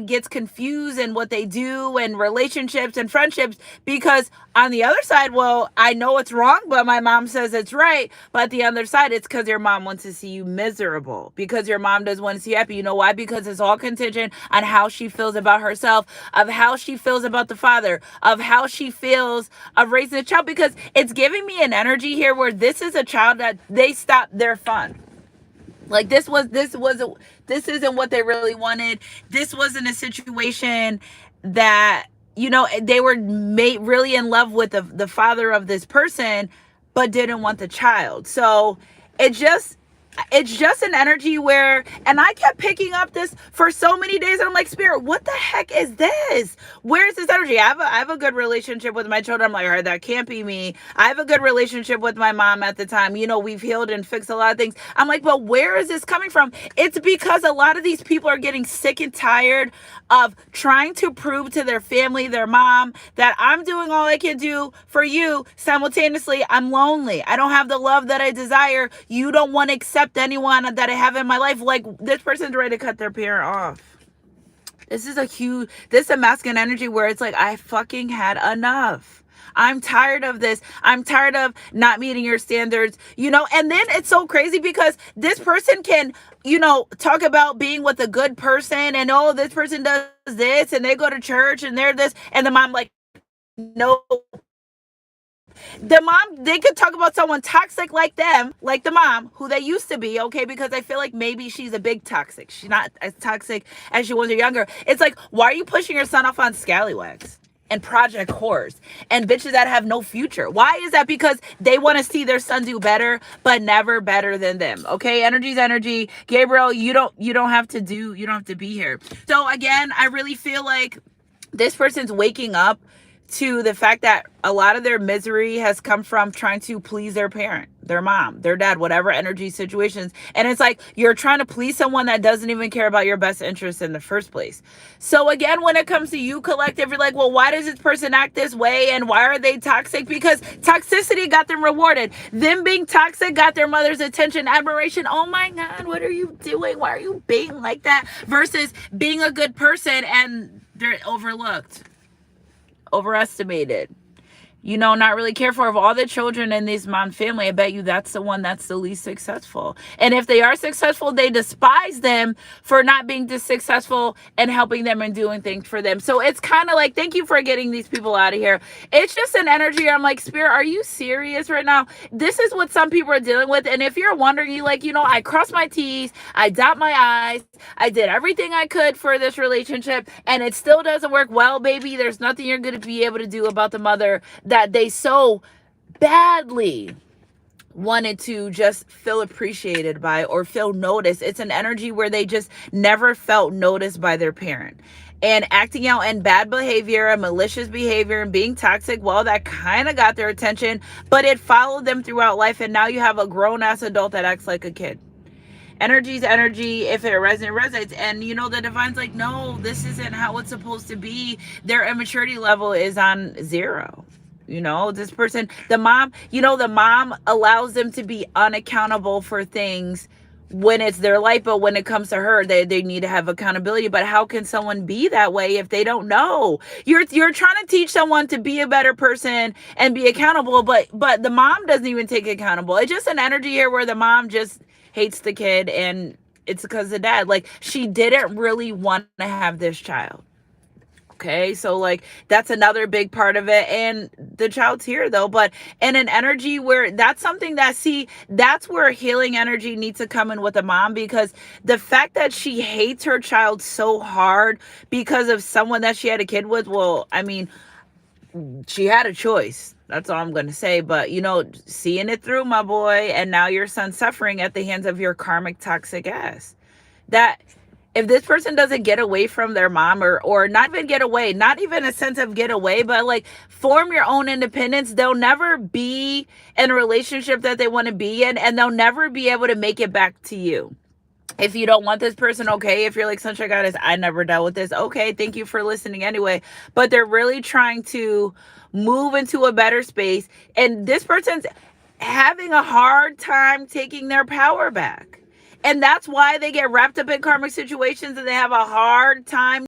gets confused in what they do and relationships and friendships, because on the other side, well, I know it's wrong, but my mom says it's right. But the other side, it's because your mom wants to see you miserable, because your mom doesn't want to see you happy. You know why? Because it's all contingent on how she feels about herself, of how she feels about the father, of how she feels of raising a child, because it's giving me an energy here where this is a child that they stopped their fun. Like this isn't what they really wanted. This wasn't a situation that, they were really in love with the father of this person, but didn't want the child. So it just it's just an energy where, and I kept picking up this for so many days, and I'm like, Spirit, what the heck is this? Where's this energy? I have a good relationship with my children. I'm like, all right, that can't be me. I have a good relationship with my mom at the time. We've healed and fixed a lot of things. I'm like, but where is this coming from? It's because a lot of these people are getting sick and tired of trying to prove to their family, their mom, that I'm doing all I can do for you. Simultaneously, I'm lonely. I don't have the love that I desire. You don't want to accept anyone that I have in my life. Like, this person's ready to cut their parent off. This is a masculine energy where it's like, I fucking had enough. I'm tired of this. I'm tired of not meeting your standards, and then it's so crazy because this person can, talk about being with a good person and, oh, this person does this and they go to church and they're this. And the mom like, no. The mom, they could talk about someone toxic like them, like the mom, who they used to be, okay? Because I feel like maybe she's a big toxic. She's not as toxic as she was when younger. It's like, why are you pushing your son off on scallywags and project whores and bitches that have no future? Why is that? Because they want to see their son do better, but never better than them. Okay, energy's energy. Gabriel, you don't have to be here. So again, I really feel like this person's waking up to the fact that a lot of their misery has come from trying to please their parent, their mom, their dad, whatever energy situations. And it's like, you're trying to please someone that doesn't even care about your best interest in the first place. So again, when it comes to you, collective, you're like, well, why does this person act this way? And why are they toxic? Because toxicity got them rewarded. Them being toxic got their mother's attention, admiration. Oh my God, what are you doing? Why are you being like that? Versus being a good person and they're overlooked, overestimated, not really cared for. Of all the children in this mom family, I bet you that's the one that's the least successful. And if they are successful, they despise them for not being this successful and helping them and doing things for them. So it's kind of like, thank you for getting these people out of here. It's just an energy. I'm like, Spirit, are you serious right now? This is what some people are dealing with. And if you're wondering, you like, I crossed my T's, I dot my I's, I did everything I could for this relationship, and it still doesn't work. Well, baby, there's nothing you're going to be able to do about the mother that they so badly wanted to just feel appreciated by or feel noticed. It's an energy where they just never felt noticed by their parent. And acting out in bad behavior and malicious behavior and being toxic, well, that kind of got their attention, but it followed them throughout life. And now you have a grown-ass adult that acts like a kid. Energy's energy. If it resonates. And the divine's like, no, this isn't how it's supposed to be. Their immaturity level is on 0. This person, the mom, the mom allows them to be unaccountable for things when it's their life, but when it comes to her, they need to have accountability. But how can someone be that way if they don't know? You're trying to teach someone to be a better person and be accountable, but the mom doesn't even take accountable. It's just an energy here where the mom just hates the kid, and it's because the dad, like, she didn't really want to have this child. Okay, so like that's another big part of it. And the child's here though, but in an energy where that's something that's where healing energy needs to come in with a mom, because the fact that she hates her child so hard because of someone that she had a kid with, well, I mean, she had a choice. That's all I'm going to say. But, seeing it through, my boy, and now your son's suffering at the hands of your karmic toxic ass. That if this person doesn't get away from their mom or not even get away, not even a sense of get away, but like form your own independence, they'll never be in a relationship that they want to be in, and they'll never be able to make it back to you. If you don't want this person, okay. If you're like, Sunshine Goddess, I never dealt with this. Okay, thank you for listening anyway. But they're really trying to move into a better space. And this person's having a hard time taking their power back. And that's why they get wrapped up in karmic situations and they have a hard time